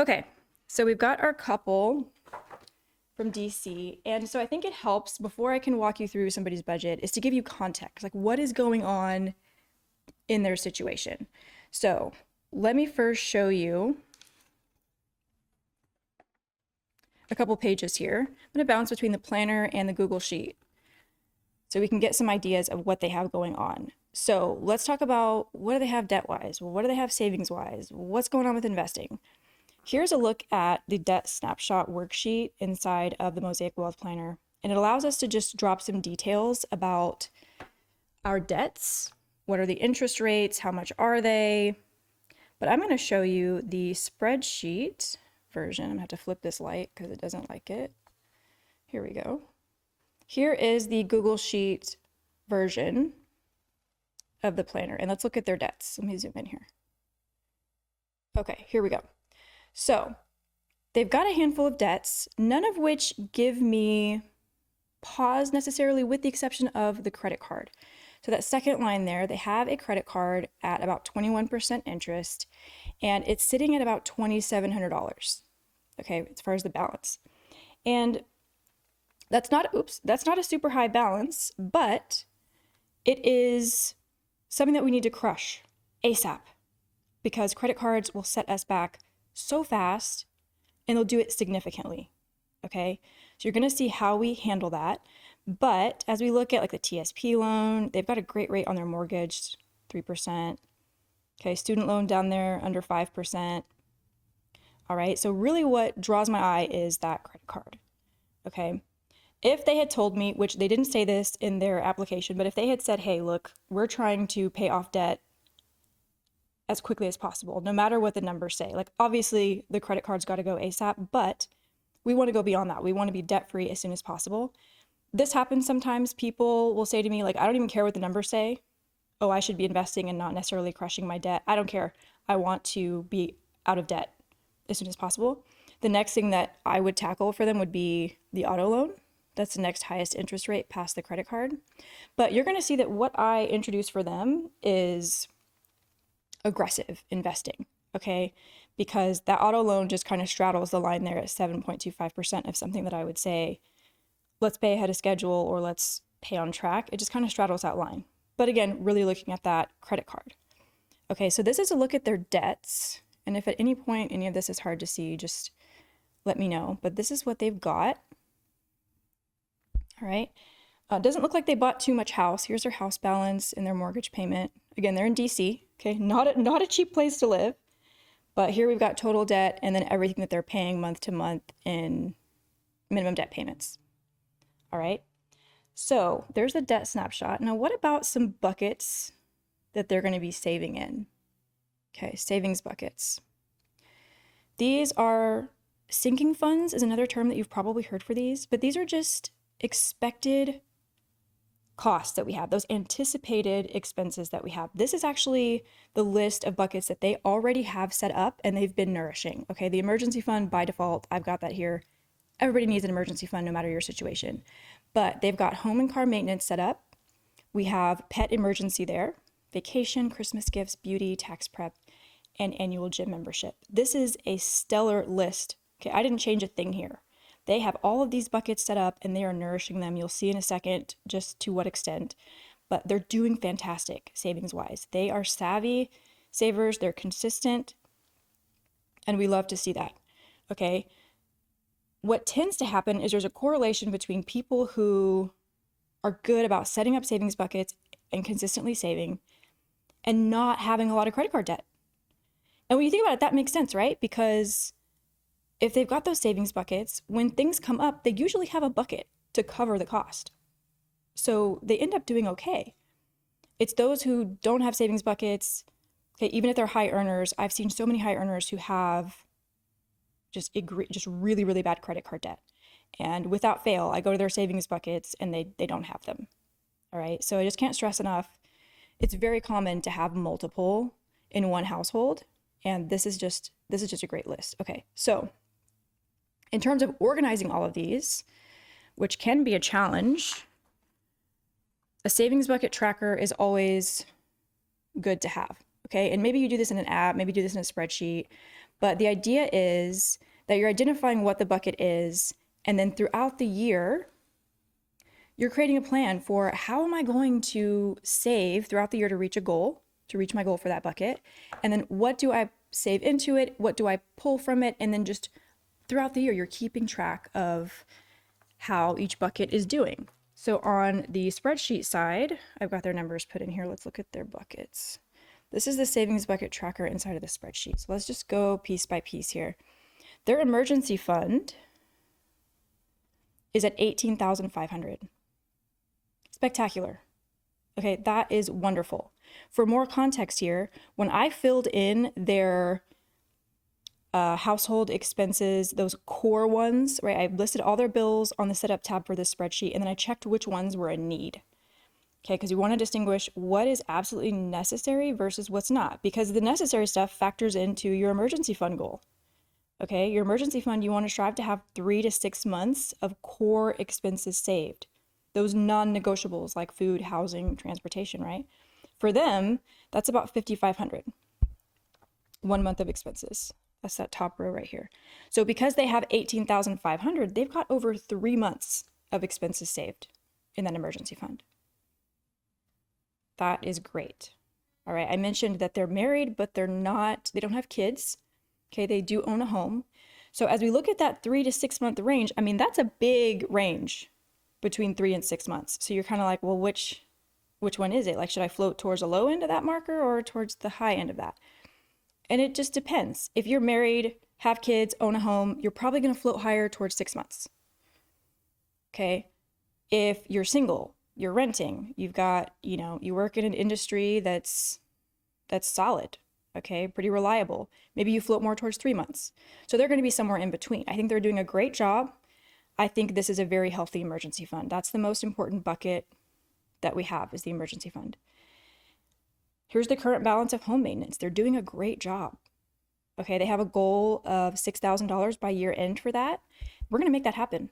Okay, so we've got our couple from DC. And so I think it helps before I can walk you through somebody's budget is to give you context, like what is going on in their situation. So let me first show you a couple pages here. I'm going to bounce between the planner and the Google Sheet so we can get some ideas of what they have going on. So let's talk about what do they have debt-wise? What do they have savings-wise? What's going on with investing? Here's a look at the debt snapshot worksheet inside of the Mosaic Wealth Planner. And it allows us to just drop some details about our debts. What are the interest rates? How much are they? But I'm going to show you the spreadsheet version. I'm going to have to flip this light because it doesn't like it. Here we go. Here is the Google Sheet version of the planner. And let's look at their debts. Let me zoom in here. Okay, here we go. So they've got a handful of debts, none of which give me pause necessarily, with the exception of the credit card. So that second line there, they have a credit card at about 21% interest, and it's sitting at about $2,700, okay, as far as the balance. And that's not a super high balance, but it is something that we need to crush ASAP, because credit cards will set us back so fast and they'll do it significantly. Okay, so you're going to see how we handle that. But as we look at like the TSP loan, they've got a great rate on their mortgage, 3%. Okay, student loan down there under 5%. All right, so really what draws my eye is that credit card. Okay, if they had told me, which they didn't say this in their application, but if they had said, hey, look, we're trying to pay off debt as quickly as possible, no matter what the numbers say. Like obviously the credit card's got to go ASAP, but we want to go beyond that. We want to be debt free as soon as possible. This happens sometimes. People will say to me, like, I don't even care what the numbers say. Oh, I should be investing and not necessarily crushing my debt. I don't care. I want to be out of debt as soon as possible. The next thing that I would tackle for them would be the auto loan. That's the next highest interest rate past the credit card. But you're going to see that what I introduce for them is aggressive investing, okay? Because that auto loan just kind of straddles the line there at 7.25% of something that I would say, let's pay ahead of schedule or let's pay on track. It just kind of straddles that line. But again, really looking at that credit card. Okay, so this is a look at their debts. And if at any point any of this is hard to see, just let me know. But this is what they've got. All right. Doesn't look like they bought too much house. Here's their house balance and their mortgage payment. Again, they're in DC. Okay, not a cheap place to live. But here we've got total debt and then everything that they're paying month to month in minimum debt payments. All right. So there's the debt snapshot. Now, what about some buckets that they're going to be saving in? Okay, savings buckets. These are sinking funds is another term that you've probably heard for these, but these are just expected costs that we have, those anticipated expenses that we have. This is actually the list of buckets that they already have set up and they've been nourishing. Okay, the emergency fund by default, I've got that here. Everybody needs an emergency fund no matter your situation. But they've got home and car maintenance set up. We have pet emergency there, vacation, Christmas gifts, beauty, tax prep, and annual gym membership. This is a stellar list. Okay, I didn't change a thing here. They have all of these buckets set up and they are nourishing them. You'll see in a second just to what extent, but they're doing fantastic savings wise. They are savvy savers, they're consistent, and we love to see that. Okay. What tends to happen is there's a correlation between people who are good about setting up savings buckets and consistently saving and not having a lot of credit card debt. And when you think about it, that makes sense, right? Because if they've got those savings buckets, when things come up, they usually have a bucket to cover the cost. So they end up doing okay. It's those who don't have savings buckets, okay, even if they're high earners. I've seen so many high earners who have just really, really bad credit card debt. And without fail, I go to their savings buckets and they don't have them. All right, so I just can't stress enough. It's very common to have multiple in one household. And this is just a great list. Okay, so in terms of organizing all of these, which can be a challenge, a savings bucket tracker is always good to have, okay? And maybe you do this in an app, maybe do this in a spreadsheet, But the idea is that you're identifying what the bucket is, and then throughout the year, you're creating a plan for how am I going to save throughout the year to reach a goal, to reach my goal for that bucket, and then what do I save into it, what do I pull from it, and then just throughout the year, you're keeping track of how each bucket is doing. So on the spreadsheet side, I've got their numbers put in here. Let's look at their buckets. This is the savings bucket tracker inside of the spreadsheet. So let's just go piece by piece here. Their emergency fund is at $18,500. Spectacular. Okay, that is wonderful. For more context here, when I filled in their household expenses, those core ones, right? I listed all their bills on the setup tab for this spreadsheet, and then I checked which ones were a need. Okay, because you want to distinguish what is absolutely necessary versus what's not, because the necessary stuff factors into your emergency fund goal. Okay, your emergency fund, you want to strive to have 3 to 6 months of core expenses saved. Those non-negotiables like food, housing, transportation, right? For them, that's about $5,500. 1 month of expenses. That's that top row right here. So because they have $18,500, they've got over 3 months of expenses saved in that emergency fund. That is great. All right, I mentioned that they're married, but they don't have kids. Okay, they do own a home. So as we look at that 3 to 6 month range, I mean, that's a big range between 3 and 6 months. So you're kind of like, well, which one is it? Like, should I float towards the low end of that marker or towards the high end of that? And it just depends. If you're married, have kids, own a home, you're probably going to float higher towards 6 months. Okay. If you're single, you're renting, you've got, you work in an industry that's solid. Okay. Pretty reliable. Maybe you float more towards 3 months. So they're going to be somewhere in between. I think they're doing a great job. I think this is a very healthy emergency fund. That's the most important bucket that we have, is the emergency fund. Here's the current balance of home maintenance. They're doing a great job. Okay, they have a goal of $6,000 by year end for that. We're going to make that happen.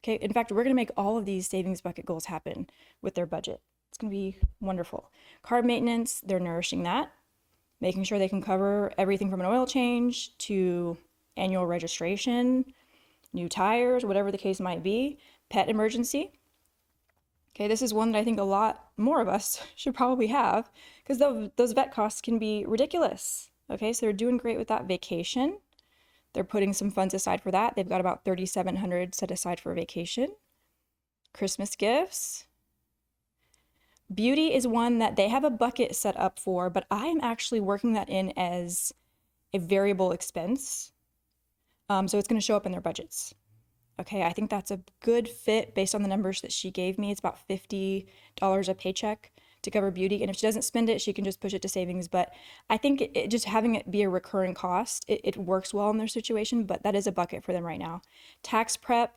Okay, in fact, we're going to make all of these savings bucket goals happen with their budget. It's going to be wonderful. Car maintenance, they're nourishing that, making sure they can cover everything from an oil change to annual registration, new tires, whatever the case might be. Pet emergency. Okay, this is one that I think a lot more of us should probably have, because those vet costs can be ridiculous. Okay, so they're doing great with that. Vacation, they're putting some funds aside for that. They've got about $3,700 set aside for vacation. Christmas gifts. Beauty is one that they have a bucket set up for, but I am actually working that in as a variable expense. So it's going to show up in their budgets. Okay, I think that's a good fit based on the numbers that she gave me. It's about $50 a paycheck to cover beauty. And if she doesn't spend it, she can just push it to savings. But I think just having it be a recurring cost, it works well in their situation, but that is a bucket for them right now. Tax prep,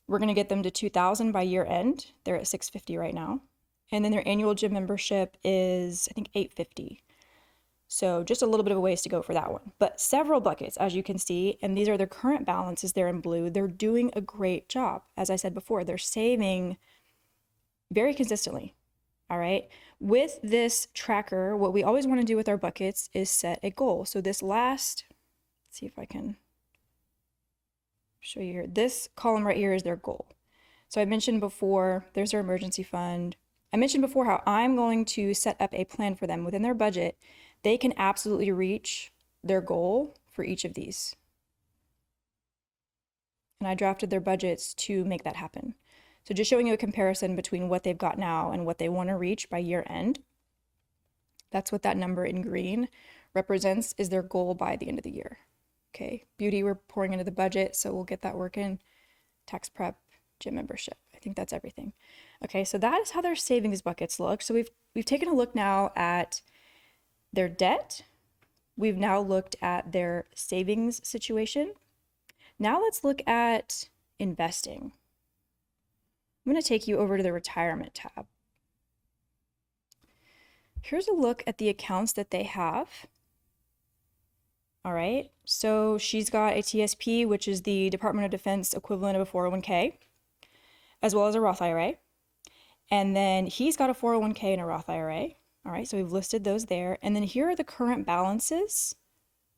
we're going to get them to $2,000 by year end. They're at $650 right now. And then their annual gym membership is, I think, $850. So just a little bit of a ways to go for that one. But several buckets, as you can see, and these are their current balances there in blue. They're doing a great job. As I said before, they're saving very consistently. All right. With this tracker, what we always want to do with our buckets is set a goal. So this let's see if I can show you here. This column right here is their goal. So I mentioned before, there's their emergency fund. I mentioned before how I'm going to set up a plan for them within their budget. They can absolutely reach their goal for each of these. And I drafted their budgets to make that happen. So just showing you a comparison between what they've got now and what they want to reach by year end. That's what that number in green represents, is their goal by the end of the year. Okay, beauty we're pouring into the budget, so we'll get that working. Tax prep, gym membership. I think that's everything. Okay, so that is how their savings buckets look. So we've taken a look now at their debt. We've now looked at their savings situation. Now let's look at investing. I'm going to take you over to the retirement tab. Here's a look at the accounts that they have. All right, so she's got a TSP, which is the Department of Defense equivalent of a 401k, as well as a Roth IRA. And then he's got a 401k and a Roth IRA. All right, so we've listed those there. And then here are the current balances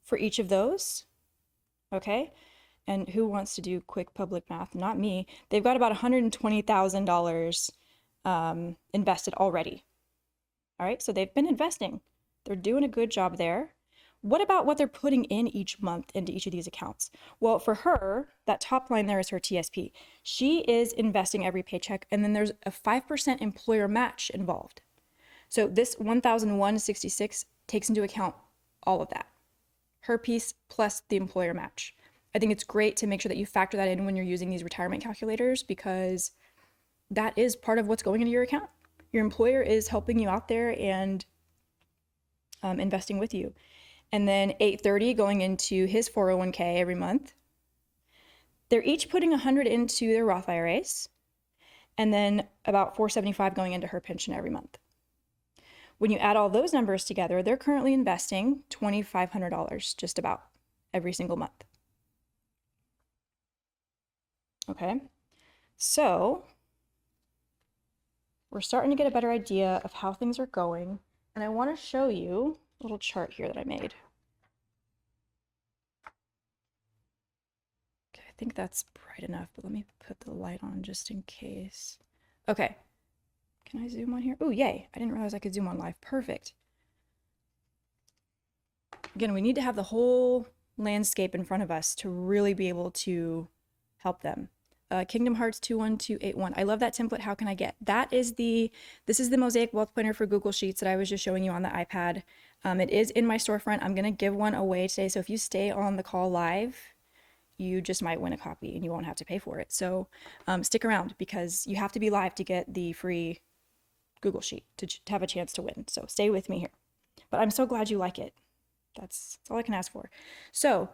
for each of those, okay? And who wants to do quick public math? Not me. They've got about $120,000 invested already. All right, so they've been investing. They're doing a good job there. What about what they're putting in each month into each of these accounts? Well, for her, that top line there is her TSP. She is investing every paycheck, and then there's a 5% employer match involved. So this 1,166 takes into account all of that. Her piece plus the employer match. I think it's great to make sure that you factor that in when you're using these retirement calculators, because that is part of what's going into your account. Your employer is helping you out there and investing with you. And then $830 going into his 401k every month. They're each putting $100 into their Roth IRAs, and then about $475 going into her pension every month. When you add all those numbers together, they're currently investing $2,500 just about every single month. Okay, so we're starting to get a better idea of how things are going, and I want to show you a little chart here that I made. Okay, I think that's bright enough, but let me put the light on just in case. Okay, can I zoom on here? Oh, yay, I didn't realize I could zoom on live. Perfect. Again, we need to have the whole landscape in front of us to really be able to help them. Kingdom Hearts 21281. I love that template. How can I get? This is the Mosaic Wealth Planner for Google Sheets that I was just showing you on the iPad. It is in my storefront. I'm going to give one away today. So if you stay on the call live, you just might win a copy and you won't have to pay for it. So stick around, because you have to be live to get the free Google Sheet to have a chance to win. So stay with me here. But I'm so glad you like it. That's all I can ask for. So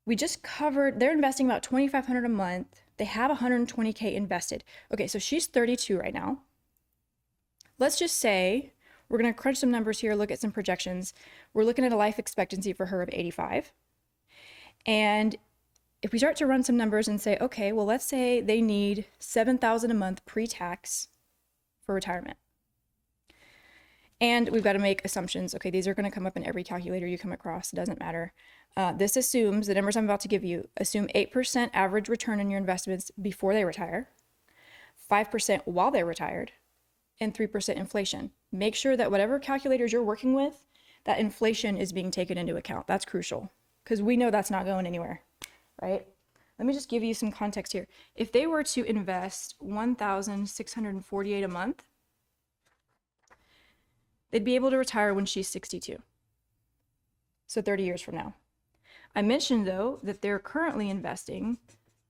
we just covered, they're investing about $2,500 a month. They have $120K invested. Okay, so she's 32 right now. Let's just say, we're gonna crunch some numbers here, look at some projections. We're looking at a life expectancy for her of 85. And if we start to run some numbers and say, okay, well, let's say they need $7,000 a month pre-tax for retirement. And we've got to make assumptions. Okay, these are going to come up in every calculator you come across. It doesn't matter. This assumes, the numbers I'm about to give you, assume 8% average return on your investments before they retire, 5% while they're retired, and 3% inflation. Make sure that whatever calculators you're working with, that inflation is being taken into account. That's crucial, because we know that's not going anywhere, right? Let me just give you some context here. If they were to invest $1,648 a month, they'd be able to retire when she's 62. So 30 years from now. I mentioned, though, that they're currently investing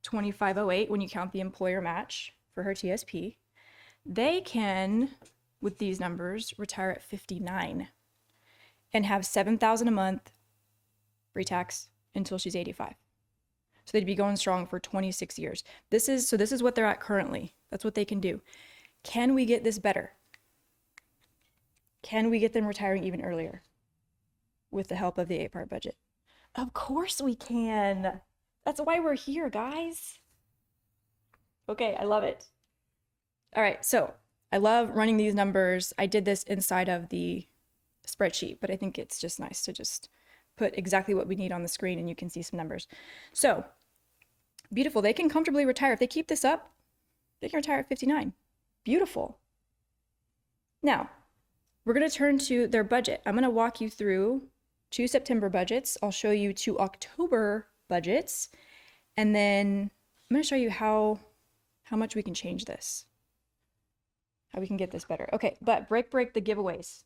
$2,508 when you count the employer match for her TSP. They can, with these numbers, retire at 59 and have $7,000 a month pre-tax until she's 85. So they'd be going strong for 26 years. This is what they're at currently. That's what they can do. Can we get this better? Can we get them retiring even earlier with the help of the 8-part budget? Of course we can. That's why we're here, guys. Okay, I love it. All right, so I love running these numbers. I did this inside of the spreadsheet, but I think it's just nice to just put exactly what we need on the screen and you can see some numbers. So beautiful. They can comfortably retire. If they keep this up, they can retire at 59. Beautiful. Now, we're going to turn to their budget. I'm going to walk you through 2 September budgets. I'll show you 2 October budgets. And then I'm going to show you how much we can change this, how we can get this better. Okay, but break the giveaways.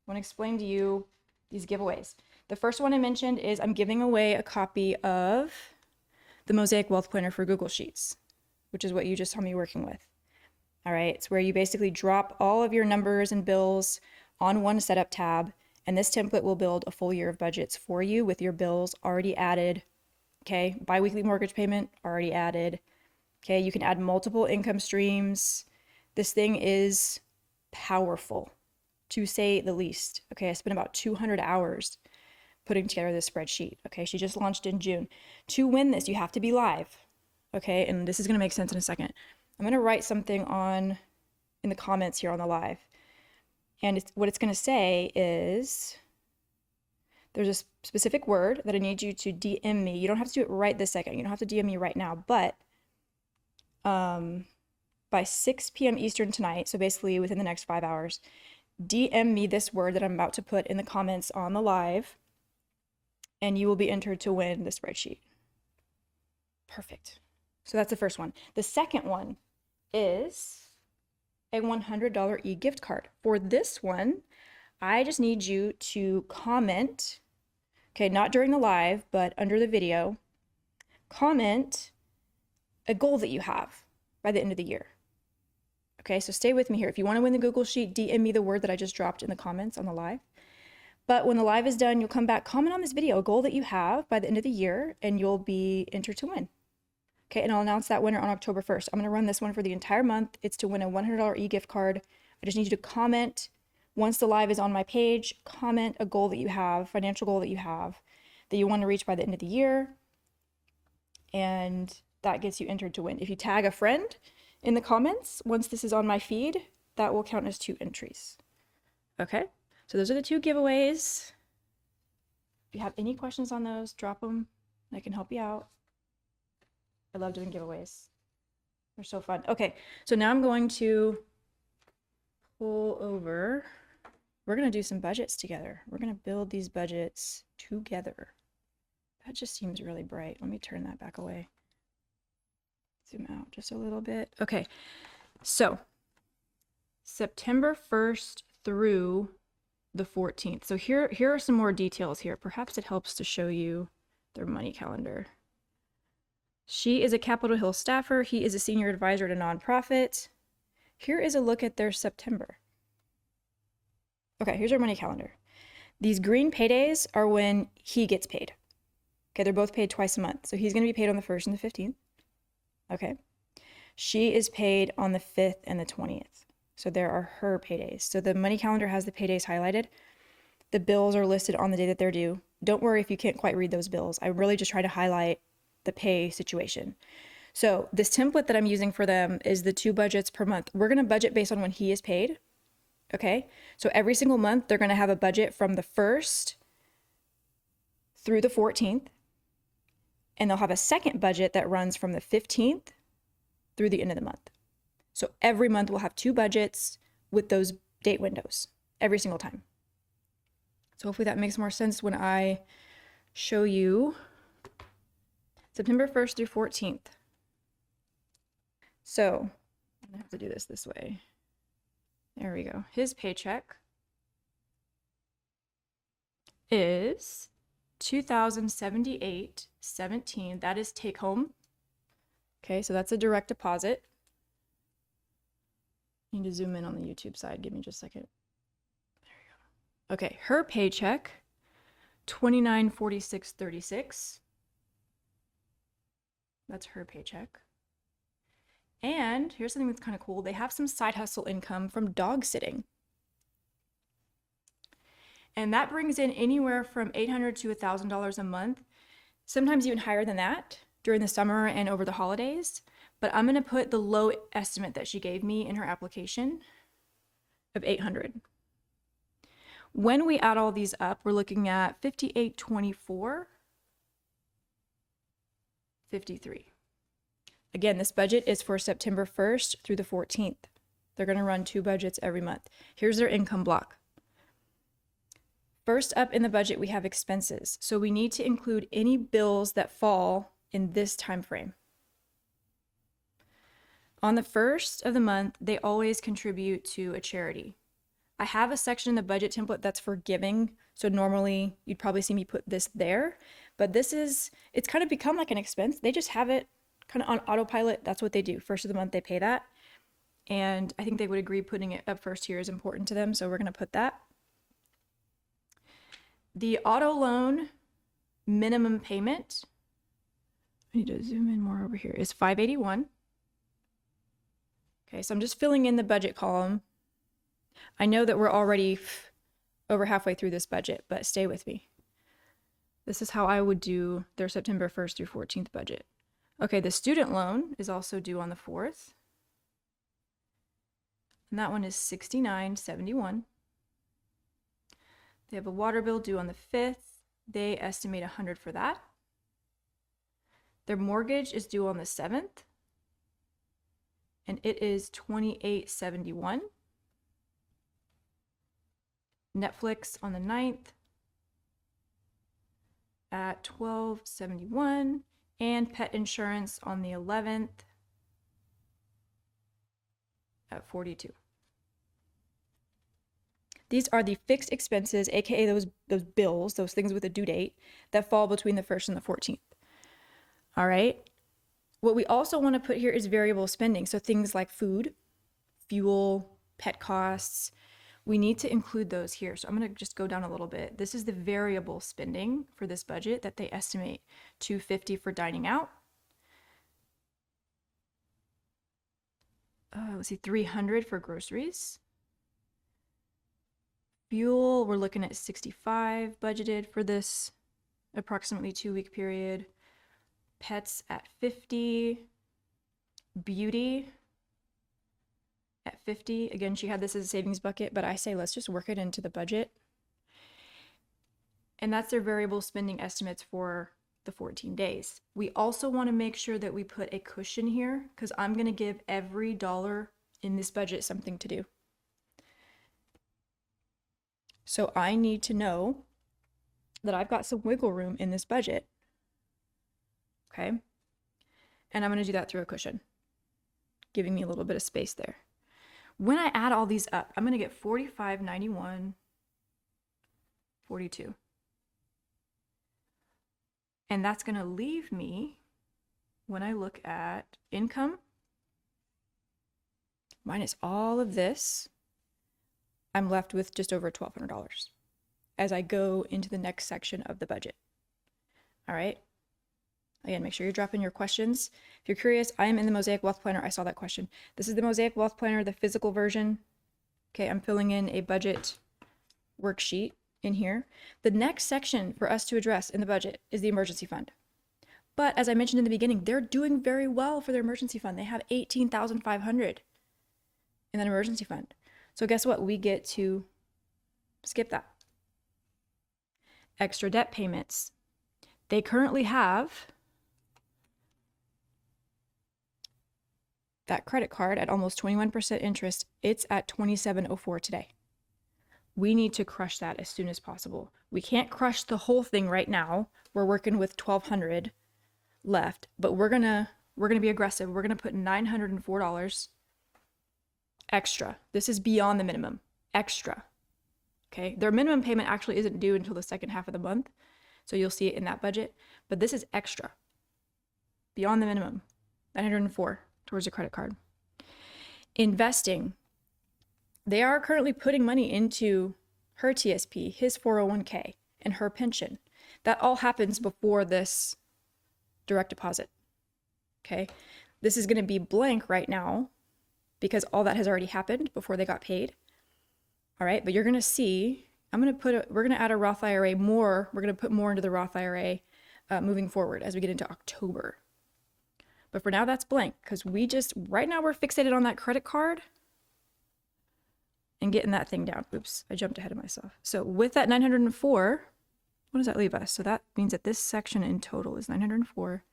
I want to explain to you these giveaways. The first one I mentioned is I'm giving away a copy of the Mosaic Wealth Planner for Google Sheets, which is what you just saw me working with. All right, it's where you basically drop all of your numbers and bills on one setup tab, and this template will build a full year of budgets for you with your bills already added. Okay, biweekly mortgage payment already added. Okay, you can add multiple income streams. This thing is powerful, to say the least. Okay, I spent about 200 hours putting together this spreadsheet. Okay, she just launched in June. To win this, you have to be live. Okay, and this is going to make sense in a second. I'm going to write something in the comments here on the live. And what it's going to say is, there's a specific word that I need you to DM me. You don't have to do it right this second. You don't have to DM me right now, but by 6 p.m. Eastern tonight, so basically within the next 5 hours, DM me this word that I'm about to put in the comments on the live, and you will be entered to win the spreadsheet. Perfect. So that's the first one. The second one is a $100 e-gift card. For this one, I just need you to comment, okay, not during the live, but under the video, comment a goal that you have by the end of the year. Okay, so stay with me here. If you want to win the Google Sheet, DM me the word that I just dropped in the comments on the live. But when the live is done, you'll come back, comment on this video, a goal that you have by the end of the year, and you'll be entered to win. Okay, and I'll announce that winner on October 1st. I'm going to run this one for the entire month. It's to win a $100 e-gift card. I just need you to comment once the live is on my page, comment a goal that you have, financial goal that you have, that you want to reach by the end of the year. And that gets you entered to win. If you tag a friend in the comments, once this is on my feed, that will count as 2 entries. Okay, so those are the 2 giveaways. If you have any questions on those, drop them. I can help you out. I love doing giveaways. They're so fun. Okay, so now I'm going to pull over. We're going to do some budgets together. We're going to build these budgets together. That just seems really bright. Let me turn that back away. Zoom out just a little bit. Okay, so September 1st through the 14th. So here are some more details here. Perhaps it helps to show you their money calendar. She is a Capitol Hill staffer. He is a senior advisor at a nonprofit. Here is a look at their September. Okay, here's our money calendar. These green paydays are when he gets paid. Okay, they're both paid twice a month. So he's going to be paid on the 1st and the 15th. Okay. She is paid on the 5th and the 20th. So there are her paydays. So the money calendar has the paydays highlighted. The bills are listed on the day that they're due. Don't worry if you can't quite read those bills. I really just try to highlight the pay situation. So this template that I'm using for them is the 2 budgets per month. We're going to budget based on when he is paid. Okay. So every single month, they're going to have a budget from the 1st through the 14th. And they'll have a second budget that runs from the 15th through the end of the month. So every month we'll have 2 budgets with those date windows every single time. So hopefully that makes more sense when I show you September 1st through 14th. So I'm gonna have to do this way. There we go. His paycheck is $2,078.17. That is take home. Okay, so that's a direct deposit. I need to zoom in on the YouTube side. Give me just a second. There you go. Okay, her paycheck, $29.46.36. That's her paycheck. And here's something that's kind of cool. They have some side hustle income from dog sitting. And that brings in anywhere from $800 to $1,000 a month, sometimes even higher than that during the summer and over the holidays. But I'm going to put the low estimate that she gave me in her application of $800. When we add all these up, we're looking at $58.24.53. Again, this budget is for September 1st through the 14th. They're going to run 2 budgets every month. Here's their income block. First up in the budget, we have expenses. So we need to include any bills that fall in this time frame. On the 1st of the month, they always contribute to a charity. I have a section in the budget template that's for giving. So normally you'd probably see me put this there, but it's kind of become like an expense. They just have it kind of on autopilot. That's what they do. 1st of the month, they pay that. And I think they would agree putting it up first here is important to them. So we're going to put that. The auto loan minimum payment, I need to zoom in more over here, is $581. Okay, so I'm just filling in the budget column. I know that we're already over halfway through this budget, but stay with me. This is how I would do their September 1st through 14th budget. Okay, the student loan is also due on the 4th. And that one is $69.71. They have a water bill due on the 5th. They estimate 100 for that. Their mortgage is due on the 7th, and it is $28.71. Netflix on the 9th at $12.71, and pet insurance on the 11th at $42. These are the fixed expenses, aka those bills, those things with a due date, that fall between the 1st and the 14th. All right. What we also want to put here is variable spending. So things like food, fuel, pet costs, we need to include those here. So I'm going to just go down a little bit. This is the variable spending for this budget that they estimate. $250 for dining out. Let's see, $300 for groceries. Fuel, we're looking at $65 budgeted for this approximately 2-week period. Pets at $50. Beauty at $50. Again, she had this as a savings bucket, but I say let's just work it into the budget. And that's their variable spending estimates for the 14 days. We also want to make sure that we put a cushion here, because I'm going to give every dollar in this budget something to do. So I need to know that I've got some wiggle room in this budget. Okay. And I'm going to do that through a cushion, giving me a little bit of space there. When I add all these up, I'm going to get $45.91, $42. And that's going to leave me, when I look at income minus all of this, I'm left with just over $1,200 as I go into the next section of the budget. All right. Again, make sure you're dropping your questions. If you're curious, I am in the Mosaic Wealth Planner. I saw that question. This is the Mosaic Wealth Planner, the physical version. Okay, I'm filling in a budget worksheet in here. The next section for us to address in the budget is the emergency fund. But as I mentioned in the beginning, they're doing very well for their emergency fund. They have $18,500 in that emergency fund. So guess what? We get to skip that. Extra debt payments. They currently have that credit card at almost 21% interest. It's at $27.04 today. We need to crush that as soon as possible. We can't crush the whole thing right now. We're working with $1,200 left, but we're gonna be aggressive. We're gonna put $904 extra. This is beyond the minimum. Extra. Okay. Their minimum payment actually isn't due until the second half of the month, so you'll see it in that budget. But this is extra, beyond the minimum. $904 towards a credit card. Investing. They are currently putting money into her TSP, his 401k, and her pension. That all happens before this direct deposit. Okay. This is going to be blank right now because all that has already happened before they got paid. All right. But you're going to see, we're going to add a Roth IRA more. We're going to put more into the Roth IRA moving forward as we get into October. But for now, that's blank because right now we're fixated on that credit card and getting that thing down. Oops, I jumped ahead of myself. So with that 904, what does that leave us? So that means that this section in total is 904,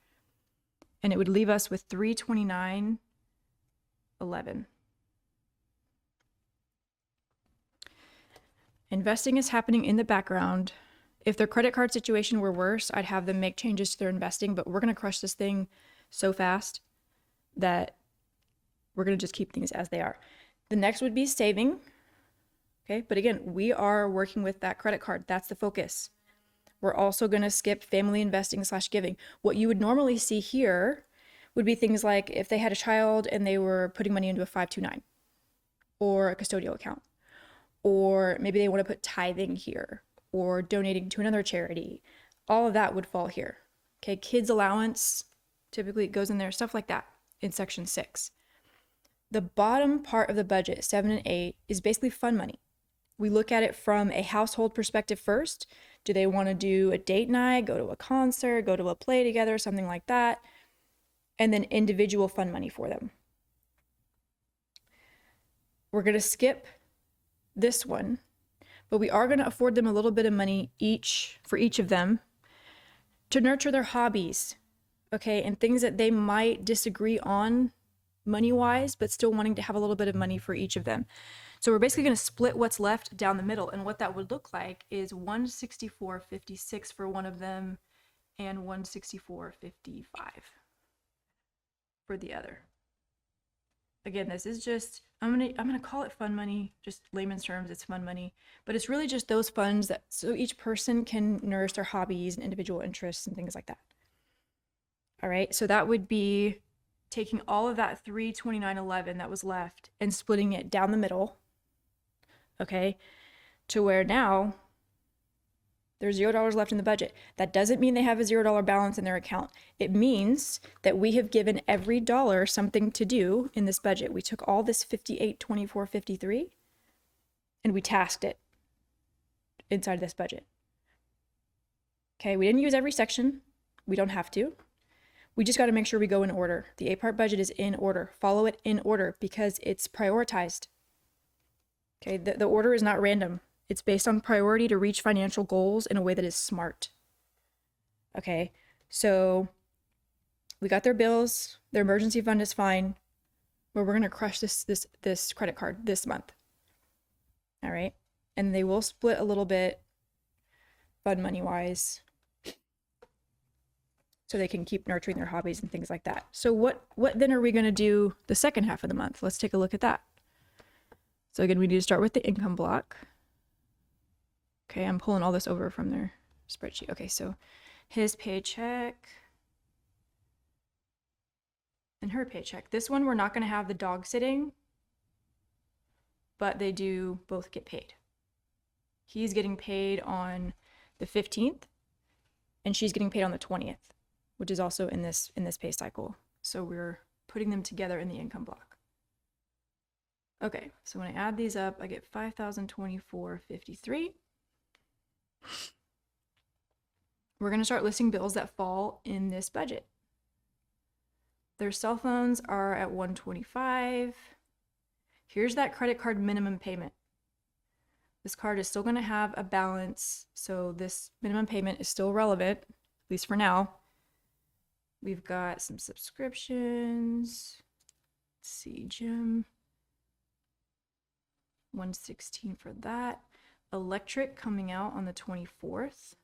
and it would leave us with 329.11. Investing is happening in the background. If their credit card situation were worse, I'd have them make changes to their investing, but we're going to crush this thing so fast that we're going to just keep things as they are. The next would be saving. Okay, but again, we are working with that credit card. That's the focus. We're also going to skip family investing / giving. What you would normally see here would be things like if they had a child and they were putting money into a 529 or a custodial account, or maybe they want to put tithing here or donating to another charity. All of that would fall here. Okay, kids allowance, typically it goes in there, stuff like that in section 6. The bottom part of the budget, 7 and 8, is basically fun money. We look at it from a household perspective first. Do they want to do a date night, go to a concert, go to a play together, something like that? And then individual fun money for them. We're going to skip this one, but we are going to afford them a little bit of money for each of them to nurture their hobbies, okay, and things that they might disagree on money-wise, but still wanting to have a little bit of money for each of them. So we're basically going to split what's left down the middle, and what that would look like is 164.56 for one of them and 164.55 for the other. Again, this is just, I'm gonna call it fun money, just layman's terms, it's fun money, but it's really just those funds that so each person can nourish their hobbies and individual interests and things like that. All right, so that would be taking all of that 329.11 that was left and splitting it down the middle, okay, to where now there's $0 left in the budget. That doesn't mean they have a $0 balance in their account. It means that we have given every dollar something to do in this budget. We took all this 58.24.53 and we tasked it inside this budget. Okay, we didn't use every section. We don't have to. We just got to make sure we go in order. The 8-part budget is in order. Follow it in order because it's prioritized. Okay, the order is not random. It's based on priority to reach financial goals in a way that is smart. Okay, so we got their bills. Their emergency fund is fine. But we're gonna crush this credit card this month. All right, and they will split a little bit, fun money wise, so they can keep nurturing their hobbies and things like that. So what then are we gonna do the second half of the month? Let's take a look at that. So again, we need to start with the income block. Okay, I'm pulling all this over from their spreadsheet. Okay, so his paycheck and her paycheck. This one, we're not going to have the dog sitting, but they do both get paid. He's getting paid on the 15th, and she's getting paid on the 20th, which is also in this pay cycle. So we're putting them together in the income block. Okay, so when I add these up, I get 5,024.53. We're going to start listing bills that fall in this budget. Their cell phones are at $125. Here's that credit card minimum payment. This card is still going to have a balance, so this minimum payment is still relevant, at least for now. We've got some subscriptions. Let's see, gym. 116 for that. Electric coming out on the 24th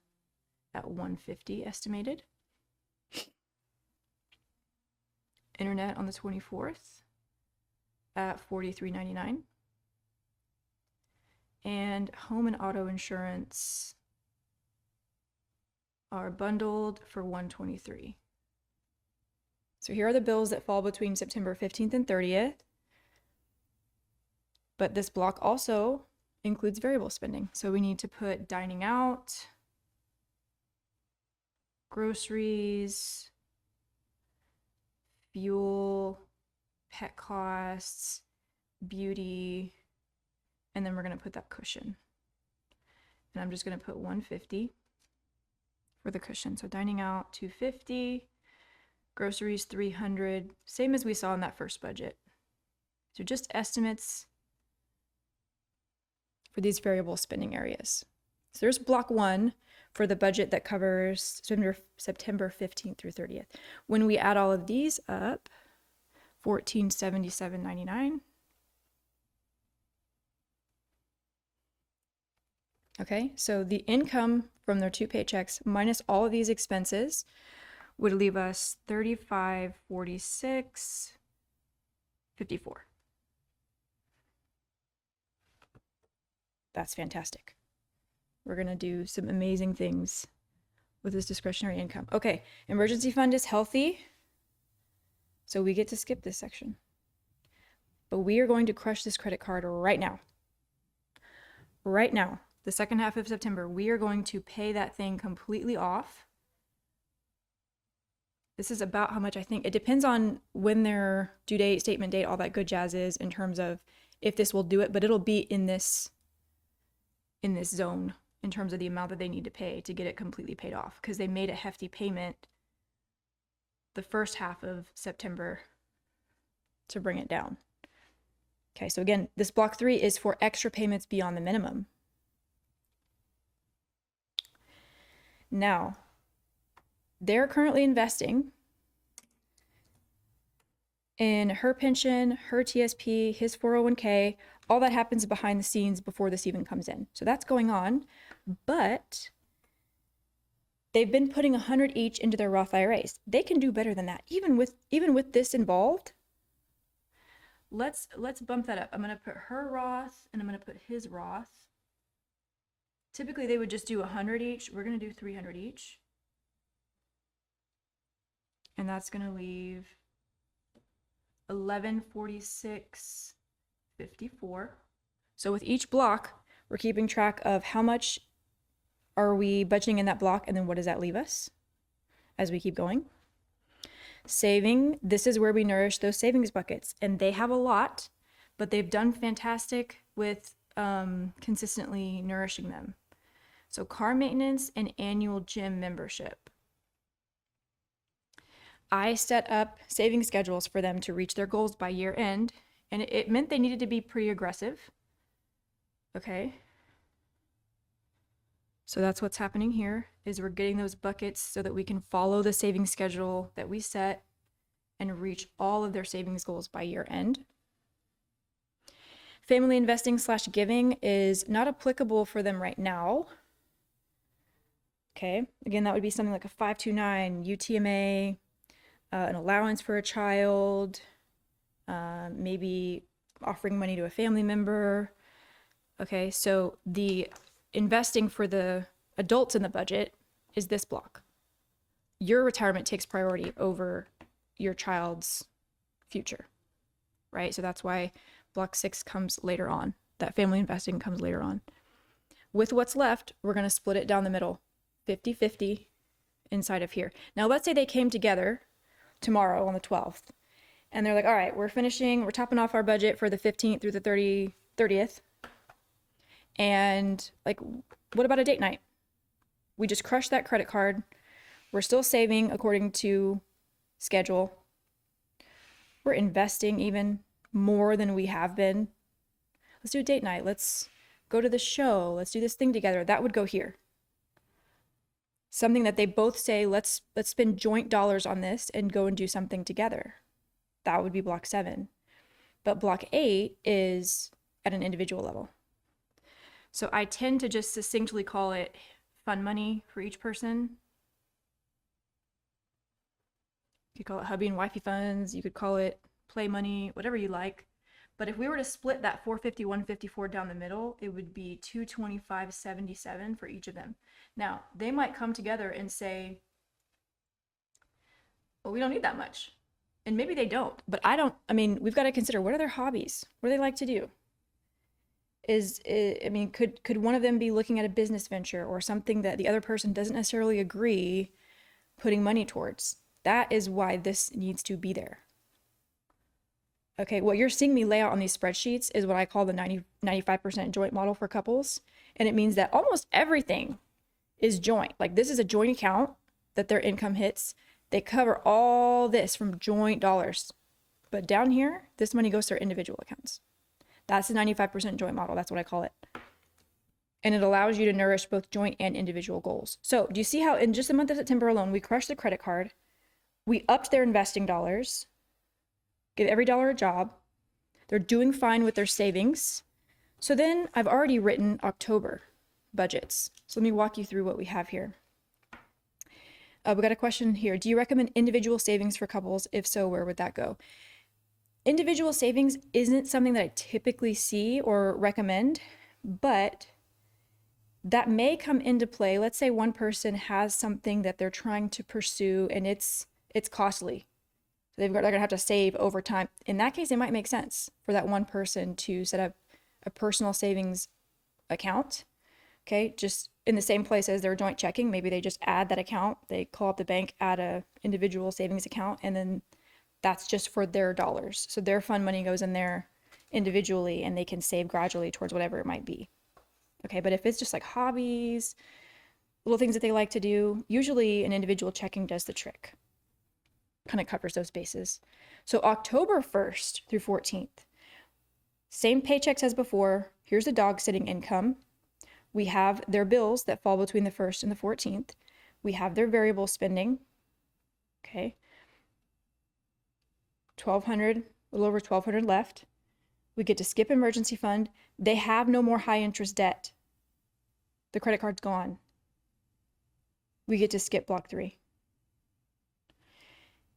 at 150 estimated. Internet on the 24th at $43.99. And home and auto insurance are bundled for $123. So here are the bills that fall between September 15th and 30th. But this block also includes variable spending. So we need to put dining out, groceries, fuel, pet costs, beauty, and then we're going to put that cushion. And I'm just going to put 150 for the cushion. So dining out, 250, groceries, 300, same as we saw in that first budget. So just estimates for these variable spending areas. So there's block 1 for the budget that covers September 15th through 30th. When we add all of these up, $1,477.99. Okay, so the income from their 2 paychecks minus all of these expenses would leave us $3546.54. That's fantastic. We're going to do some amazing things with this discretionary income. Okay, emergency fund is healthy, so we get to skip this section. But we are going to crush this credit card right now. Right now, the second half of September, we are going to pay that thing completely off. This is about how much I think. It depends on when their due date, statement date, all that good jazz is in terms of if this will do it, but it'll be in this zone in terms of the amount that they need to pay to get it completely paid off, because they made a hefty payment the first half of September to bring it down. Okay, so again, this block 3 is for extra payments beyond the minimum. Now, they're currently investing in her pension, her TSP, his 401k. All that happens behind the scenes before this even comes in. So that's going on, but they've been putting 100 each into their Roth IRAs. They can do better than that. Even with this involved, let's bump that up. I'm going to put her Roth and I'm going to put his Roth. Typically they would just do 100 each. We're going to do 300 each. And that's going to leave 1146.54. So with each block, we're keeping track of how much are we budgeting in that block, and then what does that leave us as we keep going. Saving, this is where we nourish those savings buckets, and they have a lot, but they've done fantastic with consistently nourishing them. So car maintenance and annual gym membership. I set up saving schedules for them to reach their goals by year end, and it meant they needed to be pretty aggressive. Okay. So that's what's happening here, is we're getting those buckets so that we can follow the saving schedule that we set and reach all of their savings goals by year end. Family investing / giving is not applicable for them right now. Okay, again, that would be something like a 529, UTMA, an allowance for a child, maybe offering money to a family member. Okay, so the investing for the adults in the budget is this block. Your retirement takes priority over your child's future, right? So that's why block 6 comes later on. That family investing comes later on. With what's left, we're going to split it down the middle, 50-50 inside of here. Now, let's say they came together tomorrow on the 12th, and they're like, all right, we're topping off our budget for the 15th through the 30th. And like, what about a date night? We just crushed that credit card. We're still saving according to schedule. We're investing even more than we have been. Let's do a date night. Let's go to the show. Let's do this thing together. That would go here. Something that they both say, let's spend joint dollars on this and go and do something together. That would be block 7. But block 8 is at an individual level. So I tend to just succinctly call it fun money for each person. You could call it hubby and wifey funds. You could call it play money, whatever you like. But if we were to split that 450, 154 down the middle, it would be 225.77 for each of them. Now, they might come together and say, well, we don't need that much. And maybe they don't, but we've got to consider, what are their hobbies? What do they like to do? Could one of them be looking at a business venture or something that the other person doesn't necessarily agree putting money towards? That is why this needs to be there. Okay, what you're seeing me lay out on these spreadsheets is what I call the 95% joint model for couples. And it means that almost everything is joint. Like, this is a joint account that their income hits. They cover all this from joint dollars. But down here, this money goes to their individual accounts. That's the 95% joint model. That's what I call it. And it allows you to nourish both joint and individual goals. So do you see how in just the month of September alone, we crushed the credit card, we upped their investing dollars, give every dollar a job, they're doing fine with their savings. So then I've already written October budgets. So let me walk you through what we have here. We got a question here. Do you recommend individual savings for couples? If so, where would that go? Individual savings isn't something that I typically see or recommend, but that may come into play. Let's say one person has something that they're trying to pursue and it's costly. They're gonna have to save over time. In that case, it might make sense for that one person to set up a personal savings account. Okay, just in the same place as their joint checking. Maybe they just add that account. They call up the bank, add a individual savings account, and then that's just for their dollars. So their fund money goes in there individually and they can save gradually towards whatever it might be. Okay, but if it's just like hobbies, little things that they like to do, usually an individual checking does the trick. Kind of covers those bases. So October 1st through 14th, same paychecks as before. Here's the dog sitting income. We have their bills that fall between the 1st and the 14th. We have their variable spending. Okay. 1,200, a little over 1,200 left. We get to skip emergency fund. They have no more high interest debt. The credit card's gone. We get to skip block 3.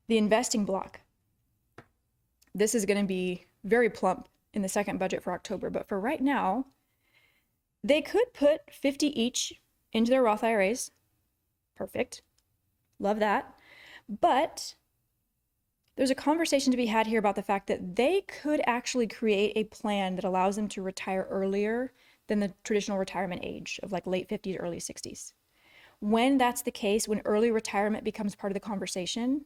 The investing block. This is going to be very plump in the second budget for October, but for right now, they could put 50 each into their Roth IRAs. Perfect. Love that. But there's a conversation to be had here about the fact that they could actually create a plan that allows them to retire earlier than the traditional retirement age of like late 50s, early 60s. When that's the case, when early retirement becomes part of the conversation,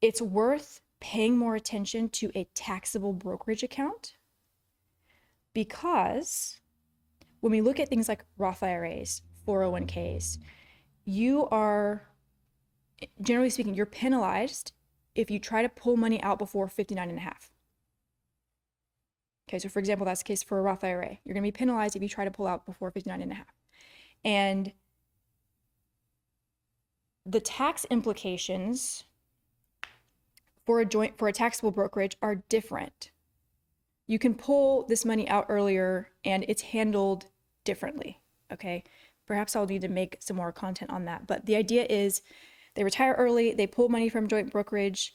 it's worth paying more attention to a taxable brokerage account, because when we look at things like Roth IRAs, 401ks, you are, generally speaking, you're penalized if you try to pull money out before 59 and a half. Okay, so for example, that's the case for a Roth IRA. You're going to be penalized if you try to pull out before 59 and a half. And the tax implications for a taxable brokerage are different. You can pull this money out earlier and it's handled differently, okay? Perhaps I'll need to make some more content on that. But the idea is they retire early, they pull money from joint brokerage.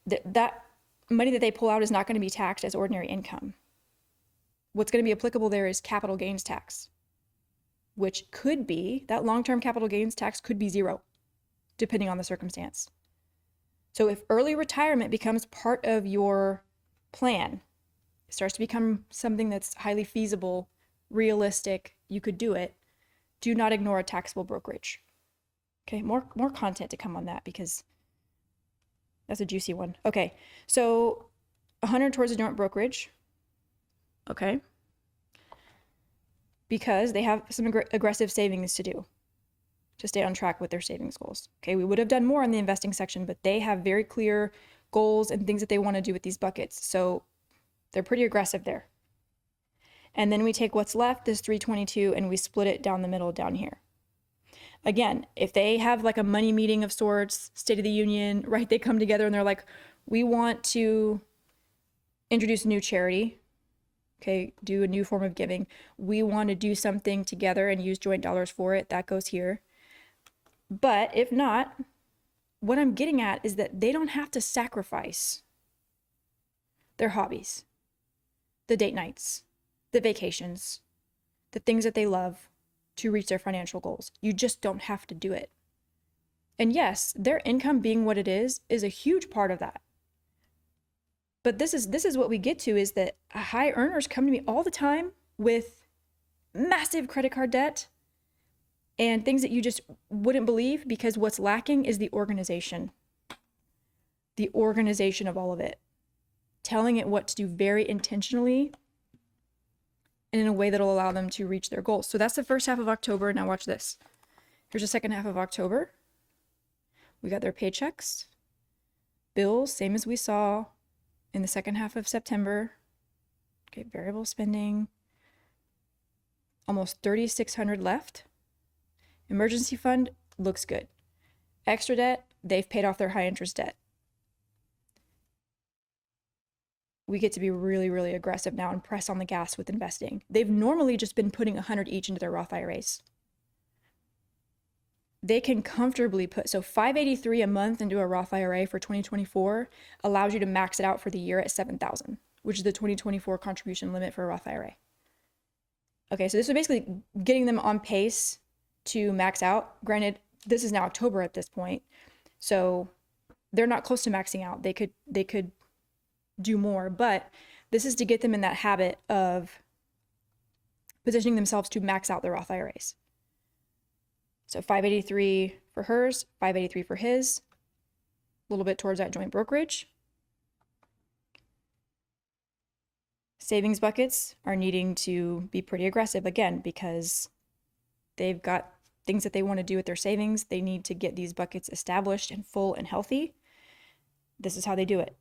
That money that they pull out is not going to be taxed as ordinary income. What's going to be applicable there is capital gains tax, which could be, that long-term capital gains tax could be 0, depending on the circumstance. So if early retirement becomes part of your plan, it starts to become something that's highly feasible, realistic, you could do it, do not ignore a taxable brokerage. Okay, more content to come on that because that's a juicy one. Okay, so 100 towards a joint brokerage. Okay. Because they have some aggressive savings to do to stay on track with their savings goals. Okay, we would have done more in the investing section, but they have very clear goals and things that they want to do with these buckets. So they're pretty aggressive there. And then we take what's left, this 322, and we split it down the middle down here. Again, if they have like a money meeting of sorts, State of the Union, right? They come together and they're like, we want to introduce a new charity. Okay, do a new form of giving. We want to do something together and use joint dollars for it. That goes here. But if not, what I'm getting at is that they don't have to sacrifice their hobbies, the date nights, the vacations, the things that they love to reach their financial goals. You just don't have to do it. And yes, their income being what it is a huge part of that. But this is what we get to, is that high earners come to me all the time with massive credit card debt and things that you just wouldn't believe, because what's lacking is the organization of all of it, telling it what to do very intentionally and in a way that'll allow them to reach their goals. So that's the first half of October. Now watch this. Here's the second half of October. We got their paychecks, bills, same as we saw in the second half of September. Okay, variable spending, almost 3,600 left. Emergency fund looks good. Extra debt, they've paid off their high interest debt. We get to be really, really aggressive now and press on the gas with investing. They've normally just been putting 100 each into their Roth IRAs. They can comfortably put, so $583 a month into a Roth IRA for 2024 allows you to max it out for the year at $7,000, which is the 2024 contribution limit for a Roth IRA. Okay, so this is basically getting them on pace to max out. Granted, this is now October at this point, so they're not close to maxing out. They could do more, but this is to get them in that habit of positioning themselves to max out their Roth IRAs. So 583 for hers, 583 for his, a little bit towards that joint brokerage. Savings buckets are needing to be pretty aggressive again, because they've got things that they want to do with their savings. They need to get these buckets established and full and healthy. This is how they do it.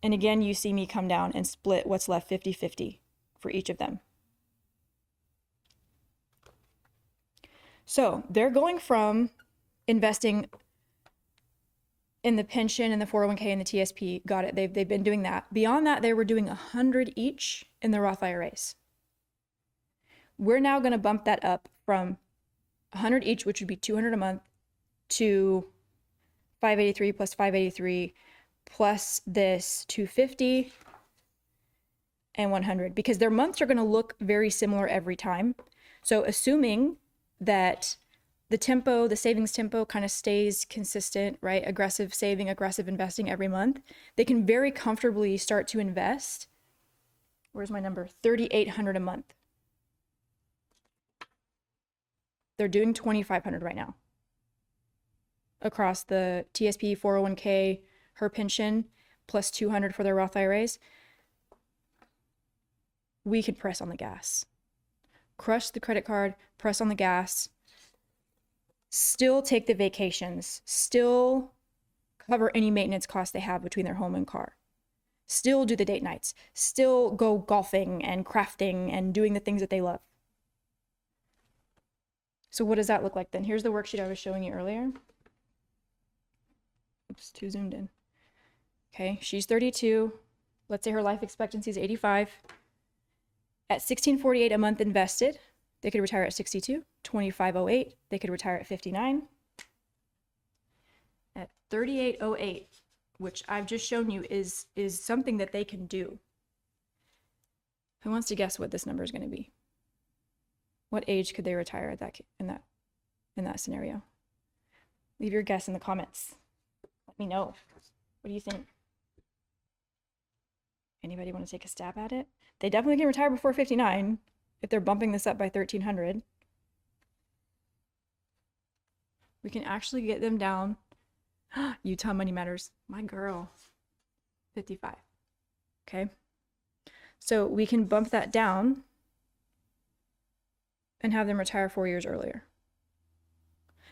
And again, you see me come down and split what's left 50-50 for each of them. So they're going from investing in the pension and the 401k and the TSP. Got it. They've been doing that. Beyond that, they were doing 100 each in the Roth IRAs. We're now going to bump that up from 100 each, which would be 200 a month, to 583 plus 583 plus this 250 and 100, because their months are going to look very similar every time. So assuming that the savings tempo kind of stays consistent, right? Aggressive saving, aggressive investing every month, they can very comfortably start to invest. Where's my number? 3,800 a month. They're doing 2,500 right now across the TSP, 401k, her pension, plus 200 for their Roth IRAs. We can press on the gas. Crush the credit card, press on the gas, still take the vacations, still cover any maintenance costs they have between their home and car, still do the date nights, still go golfing and crafting and doing the things that they love. So what does that look like then? Here's the worksheet I was showing you earlier. Oops, too zoomed in. Okay, she's 32. Let's say her life expectancy is 85. At $1,648 a month invested, they could retire at 62. $2,508, they could retire at 59. At $3,808, which I've just shown you is something that they can do. Who wants to guess what this number is going to be? What age could they retire at in that scenario? Leave your guess in the comments. Let me know. What do you think? Anybody want to take a stab at it? They definitely can retire before 59 if they're bumping this up by 1,300. We can actually get them down. Utah Money Matters, my girl. 55. Okay. So we can bump that down and have them retire 4 years earlier.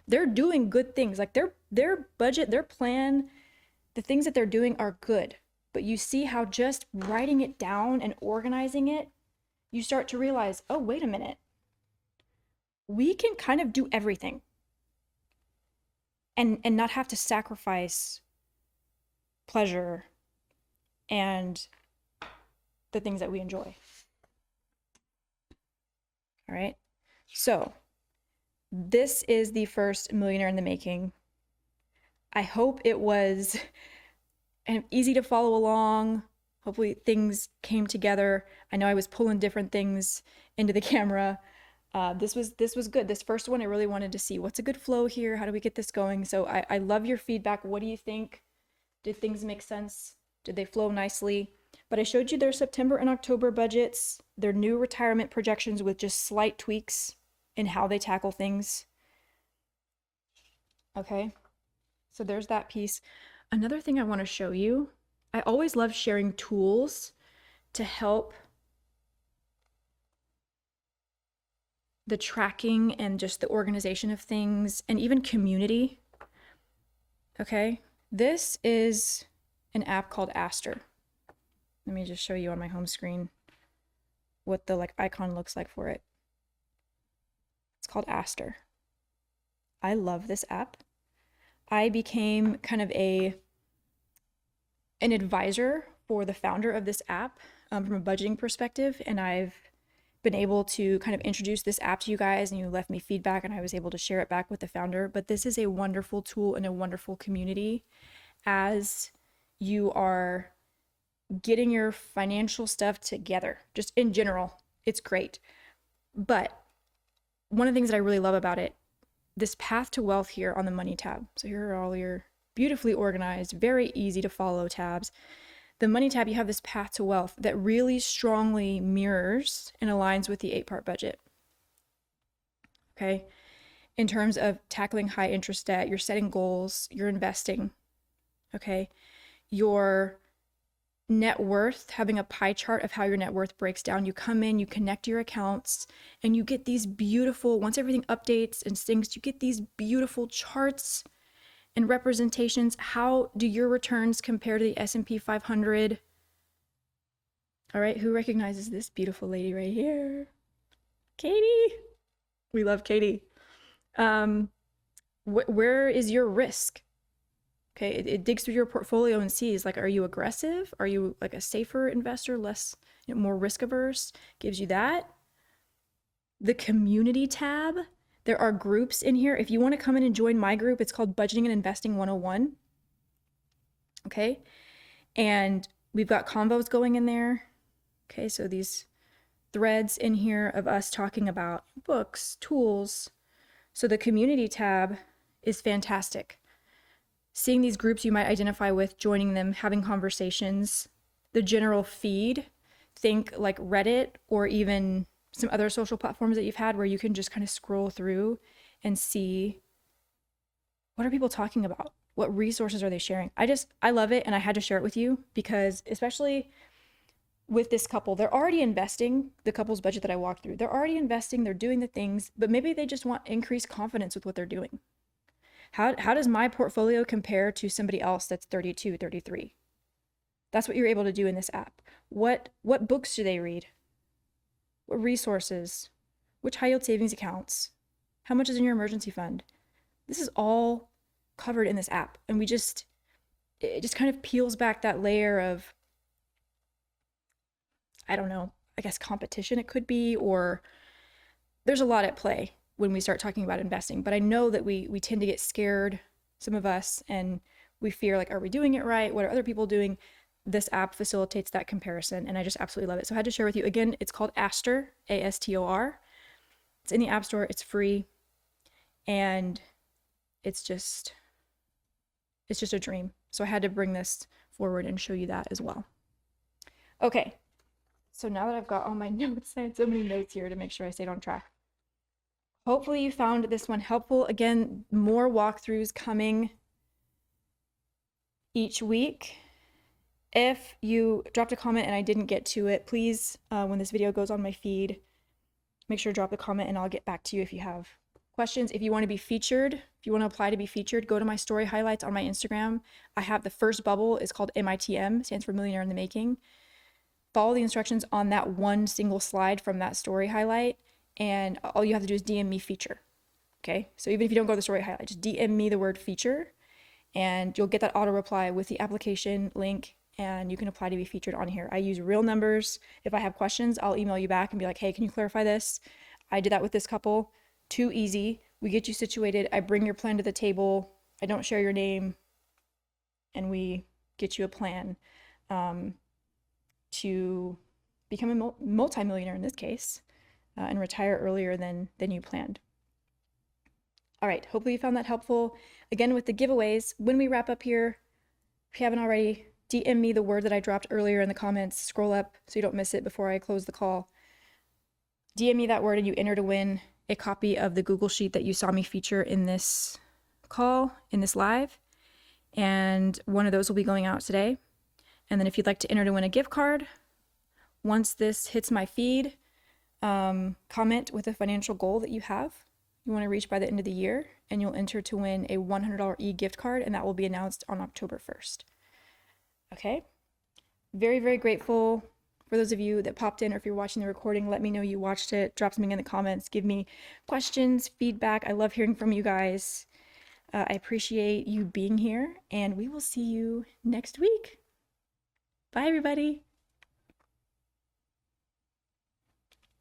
They're doing good things. Like their budget, their plan, the things that they're doing are good. But you see how just writing it down and organizing it, you start to realize, oh, wait a minute. We can kind of do everything and not have to sacrifice pleasure and the things that we enjoy. All right. So this is the first Millionaire in the Making. I hope it was easy to follow along. Hopefully things came together. I know I was pulling different things into the camera. This was good. This first one, I really wanted to see what's a good flow here. How do we get this going? So I love your feedback. What do you think? Did things make sense? Did they flow nicely? But I showed you their September and October budgets, their new retirement projections with just slight tweaks in how they tackle things. Okay, so there's that piece. Another thing I want to show you, I always love sharing tools to help the tracking and just the organization of things and even community. Okay, this is an app called Aster. Let me just show you on my home screen what the icon looks like for it. It's called Aster. I love this app. I became kind of an advisor for the founder of this app from a budgeting perspective, and I've been able to kind of introduce this app to you guys, and you left me feedback and I was able to share it back with the founder. But this is a wonderful tool and a wonderful community as you are getting your financial stuff together. Just in general, it's great. But one of the things that I really love about it, this path to wealth here on the money tab. So here are all your beautifully organized, very easy to follow tabs. The money tab, you have this path to wealth that really strongly mirrors and aligns with the 8-part budget. Okay. In terms of tackling high interest debt, you're setting goals, you're investing. Okay. Your net worth, having a pie chart of how your net worth breaks down. You come in, you connect your accounts, and you get these beautiful, once everything updates and syncs, you get these beautiful charts and representations. How do your returns compare to the S&P 500? All right, who recognizes this beautiful lady right here? Katie. We love Katie. Um, where is your risk? Okay, it digs through your portfolio and sees like, are you aggressive? Are you like a safer investor, less, more risk averse? Gives you that. The community tab, there are groups in here. If you want to come in and join my group, it's called Budgeting and Investing 101. Okay, and we've got convos going in there. Okay, so these threads in here of us talking about books, tools. So the community tab is fantastic. Seeing these groups you might identify with, joining them, having conversations. The general feed, think like Reddit or even some other social platforms that you've had where you can just kind of scroll through and see what are people talking about? What resources are they sharing? I love it, and I had to share it with you because especially with this couple, they're already investing, the couple's budget that I walked through. They're already investing, they're doing the things, but maybe they just want increased confidence with what they're doing. How does my portfolio compare to somebody else that's 32, 33? That's what you're able to do in this app. What books do they read? What resources? Which high yield savings accounts? How much is in your emergency fund? This is all covered in this app. And it just kind of peels back that layer of, I don't know, I guess competition it could be, or there's a lot at play when we start talking about investing. But I know that we tend to get scared, some of us, and we fear like, are we doing it right? What are other people doing? This app facilitates that comparison, and I just absolutely love it. So I had to share with you. Again, it's called Astor, Astor. It's in the App Store. It's free, and it's just a dream. So I had to bring this forward and show you that as well. Okay, so now that I've got all my notes, I had so many notes here to make sure I stayed on track. Hopefully you found this one helpful. Again, more walkthroughs coming each week. If you dropped a comment and I didn't get to it, please, when this video goes on my feed, make sure to drop a comment and I'll get back to you if you have questions. If you want to be featured, if you want to apply to be featured, go to my story highlights on my Instagram. I have the first bubble is called MITM, stands for Millionaire in the Making. Follow the instructions on that one single slide from that story highlight, and all you have to do is DM me feature. Okay, so even if you don't go to the story highlight, just DM me the word feature and you'll get that auto reply with the application link, and you can apply to be featured on here. I use real numbers. If I have questions, I'll email you back and be like, hey, can you clarify this? I did that with this couple. Too easy. We get you situated. I bring your plan to the table. I don't share your name, and we get you a plan to become a multimillionaire in this case, and retire earlier than you planned. All right, hopefully you found that helpful. Again, with the giveaways, when we wrap up here, if you haven't already, DM me the word that I dropped earlier in the comments. Scroll up so you don't miss it before I close the call. DM me that word and you enter to win a copy of the Google Sheet that you saw me feature in this call, in this live. And one of those will be going out today. And then if you'd like to enter to win a gift card, once this hits my feed, comment with a financial goal that you have, you want to reach by the end of the year, and you'll enter to win a $100 e-gift card, and that will be announced on October 1st. Okay? Very, very grateful for those of you that popped in, or if you're watching the recording, let me know you watched it. Drop something in the comments. Give me questions, feedback. I love hearing from you guys. I appreciate you being here, and we will see you next week. Bye, everybody.